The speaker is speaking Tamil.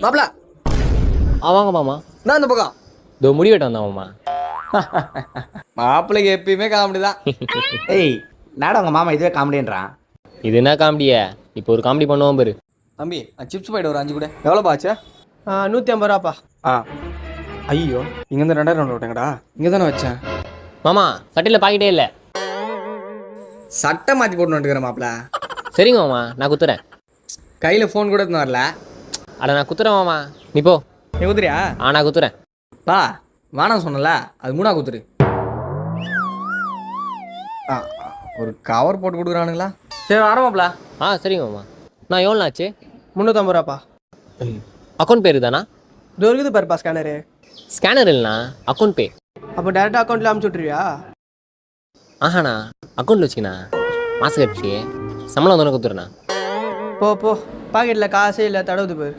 மாப்பிள வாங்க மாமா. நான் அந்த பக்கம். இதோ முடி வெட்ட வந்தான் மாமா. மாப்பிள்ளைக்கு எப்பயுமே காமெடி தான். ஏய் நாடா உங்கள் மாமா இதுவே காமெடின்றான். இது என்ன காமெடியா? இப்போ ஒரு காமெடி பண்ணுவோம் பாரு. தம்பி சிப்ஸ் பாயிட்டு ஒரு 5 கூட. எவ்வளோ பாச்சு? 150 ரூபாப்பா. ஐயோ இங்கேருந்து 2000 விட்டேங்கடா. இங்கே தானே வச்சேன். மாமா சட்டையில் பாக்கிட்டே இல்லை. சட்டை மாற்றி போட்டு வந்துக்கிறேன் மாப்பிள. சரிங்க மாமா, நான் குத்துறேன். கையில் ஃபோன் கூட எடுத்துன்னு வரல. அட நான் குத்துறேன் மாமா, நீ போ. நீ குத்துறியா? நான் குத்துறேன். பா வேணாம் சொன்னல, அது 3 குத்துரு. ஒரு கவர் போட்டு கொடுக்குறானுங்களா? சரி ஆரம்பிப்பல. சரிங்க மாமா. நான் எவ்வளோ ஆச்சு? 350 ரூபாப்பா. அக்கௌண்ட் பேர் தானா? இது இருக்குது பாருப்பா ஸ்கேனரு. ஸ்கேனர் இல்லைண்ணா, அக்கௌண்ட் பே. அப்போ டேரெக்டாக அக்கௌண்ட்டில் அமுச்சு விட்ருவியா? ஆஹாண்ணா, அக்கௌண்ட்டில் வச்சுக்கண்ணா. மாதம் கட்சி சம்பளம் வந்தோன்னு குத்துறேண்ணா. போ பாக்கெட்டில் காசே இல்லை, தடவுது பாரு.